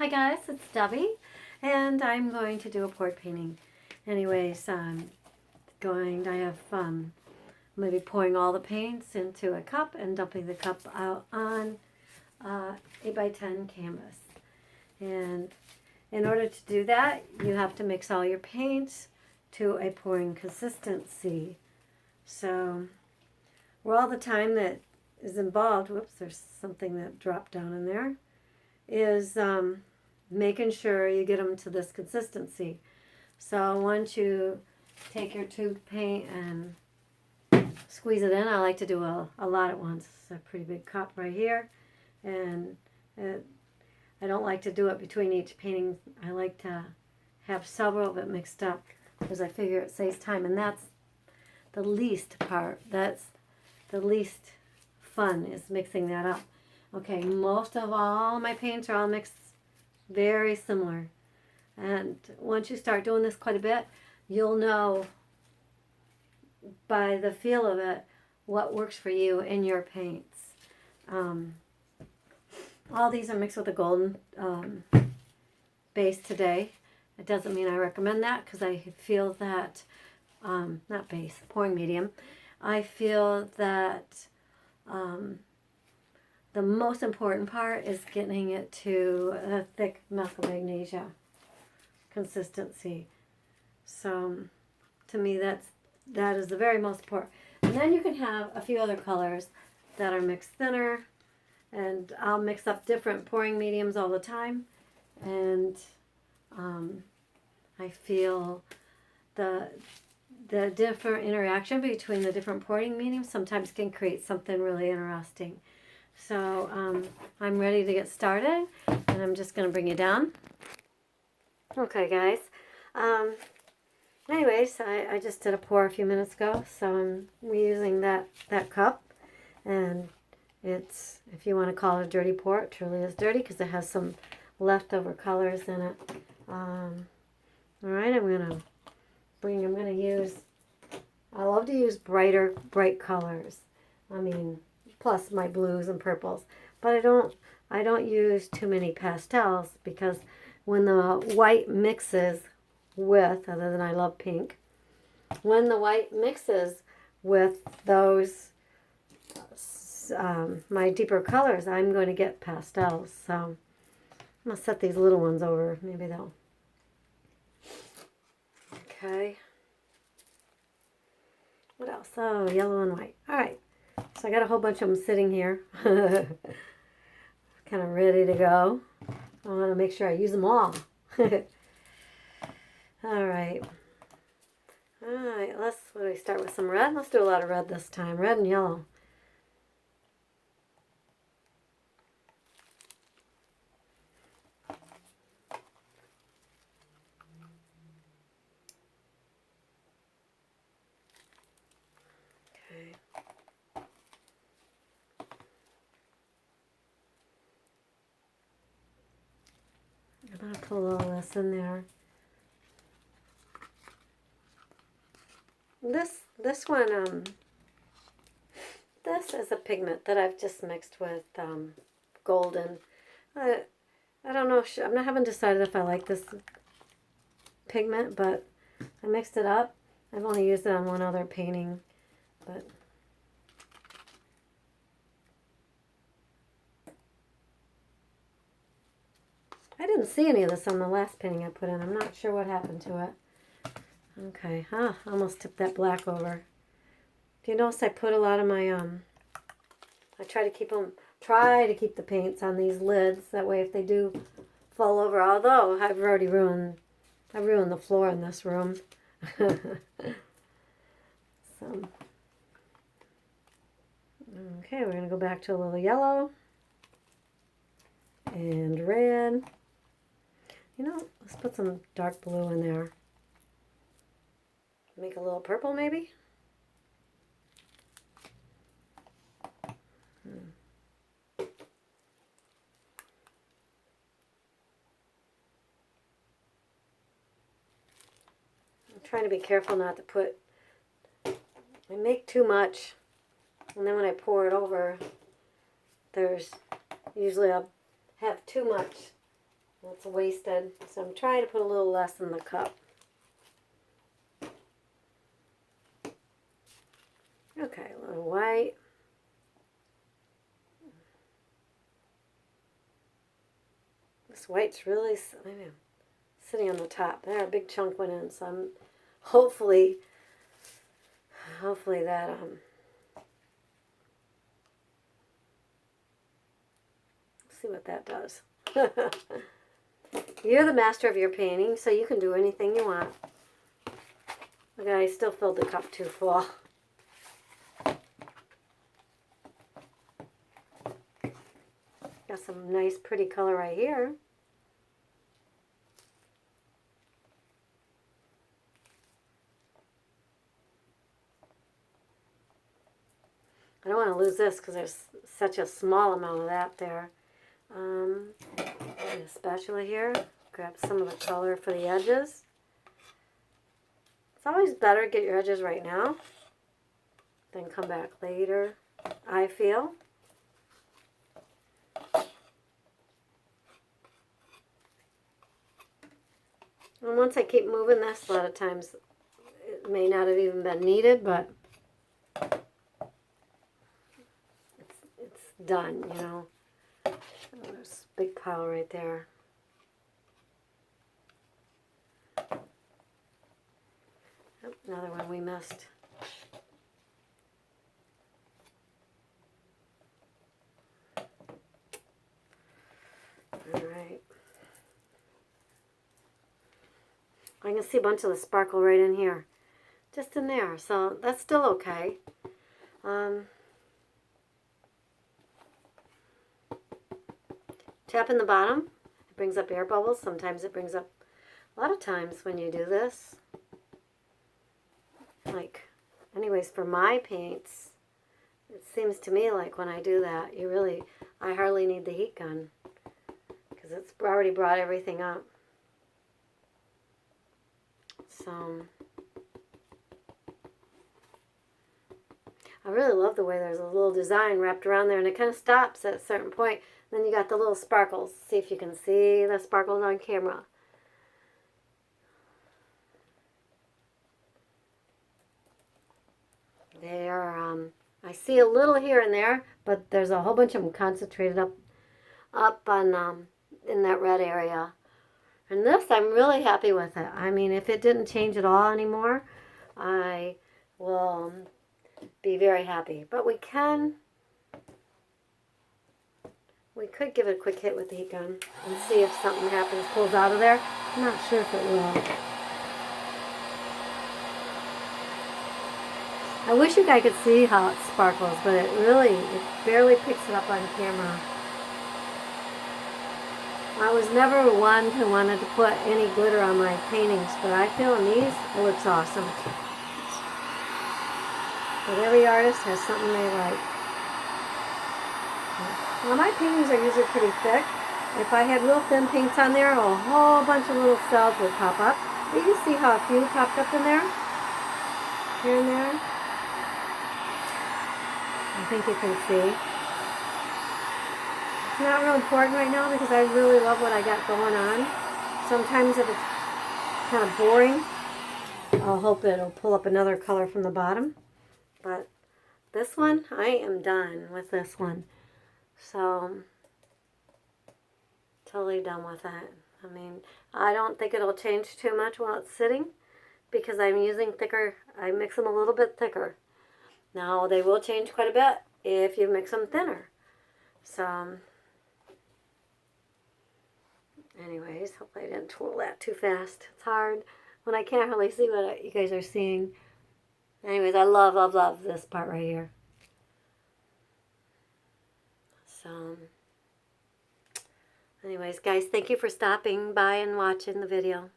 Hi guys, it's Debbie, and I'm going to do a port painting. Anyways, I'm going to be pouring all the paints into a cup and dumping the cup out on 8x10 canvas. And in order to do that, you have to mix all your paints to a pouring consistency. So, all the time that is involved, whoops, there's something that dropped down in there, is making sure you get them to this consistency. So once you take your tube paint and squeeze it in, I like to do a lot at once. It's a pretty big cup right here, and I don't like to do it between each painting. I like to have several of it mixed up because I figure it saves time, and that's the least part. That's the least fun, is mixing that up. Okay, most of all my paints are all mixed very similar. And once you start doing this quite a bit, you'll know by the feel of it what works for you in your paints. All these are mixed with a golden base today. It doesn't mean I recommend that because I feel that, not base, pouring medium. I feel that the most important part is getting it to a thick milk of magnesia consistency. So to me that is the very most important. And then you can have a few other colors that are mixed thinner, and I'll mix up different pouring mediums all the time, and I feel the different interaction between the different pouring mediums sometimes can create something really interesting. So I'm ready to get started, and I'm just going to bring you down. Okay, guys. Anyways, I just did a pour a few minutes ago, so I'm reusing that cup, and it's, if you want to call it a dirty pour, it truly is dirty because it has some leftover colors in it. All right, I'm going to use, I love to use bright colors. I mean, plus my blues and purples, but I don't use too many pastels, because when the white mixes with, other than I love pink, when the white mixes with those my deeper colors, I'm going to get pastels. So I'm going to set these little ones over, maybe they'll, okay, what else? Oh, yellow and white. All right. So I got a whole bunch of them sitting here, kind of ready to go. I want to make sure I use them all. All right. All right, what do we start with? Some red? Let's do a lot of red this time. Red and yellow. Okay. I'm going to pull all this in there. This one, this is a pigment that I've just mixed with golden. I don't know, I haven't decided if I like this pigment, but I mixed it up. I've only used it on one other painting, but I didn't see any of this on the last painting I put in. I'm not sure what happened to it. Okay, almost tipped that black over. If you notice, I put a lot of my, I try to keep the paints on these lids. That way if they do fall over, although I've ruined the floor in this room. So, okay, we're going to go back to a little yellow and red. You know, let's put some dark blue in there. Make a little purple, maybe? I'm trying to be careful not to put, I make too much, and then when I pour it over, there's usually I'll have too much It's wasted, so I'm trying to put a little less in the cup. Okay, a little white. This white's really sitting on the top. There, a big chunk went in, so I'm hopefully that see what that does. You're the master of your painting, so you can do anything you want. Okay, I still filled the cup too full. Got some nice pretty color right here. I don't want to lose this because there's such a small amount of that there. A spatula here. Grab some of the color for the edges. It's always better to get your edges right now than come back later, I feel. And once I keep moving this, a lot of times it may not have even been needed, but it's done, you know. Oh, there's a big pile right there. Oh, another one we missed. All right. I can see a bunch of the sparkle right in here. Just in there. So that's still okay. Tap in the bottom. It brings up air bubbles. Sometimes it brings up, a lot of times when you do this, like, anyways, for my paints, it seems to me like when I do that, I hardly need the heat gun because it's already brought everything up. So I really love the way there's a little design wrapped around there, and it kind of stops at a certain point. Then you got the little sparkles. See if you can see the sparkles on camera. They are, I see a little here and there, but there's a whole bunch of them concentrated up on, in that red area. And this, I'm really happy with it. I mean, if it didn't change at all anymore, I will be very happy. But we could give it a quick hit with the heat gun and see if something happens, pulls out of there. I'm not sure if it will. I wish you guys could see how it sparkles, but it barely picks it up on camera. I was never one who wanted to put any glitter on my paintings, but I feel in these, it looks awesome. But every artist has something they like. Well, my paintings are usually pretty thick. If I had real thin paints on there, a whole bunch of little cells would pop up. But you can see how a few popped up in there, here and there. I think you can see. It's not real important right now because I really love what I got going on. Sometimes if it's kind of boring, I'll hope it'll pull up another color from the bottom. But this one, I am done with this one. So, totally done with it. I mean, I don't think it'll change too much while it's sitting because I'm using thicker, I mix them a little bit thicker. Now, they will change quite a bit if you mix them thinner. So, anyways, hopefully I didn't twirl that too fast. It's hard when I can't really see what you guys are seeing. Anyways, I love, love, love this part right here. So, anyways, guys, thank you for stopping by and watching the video.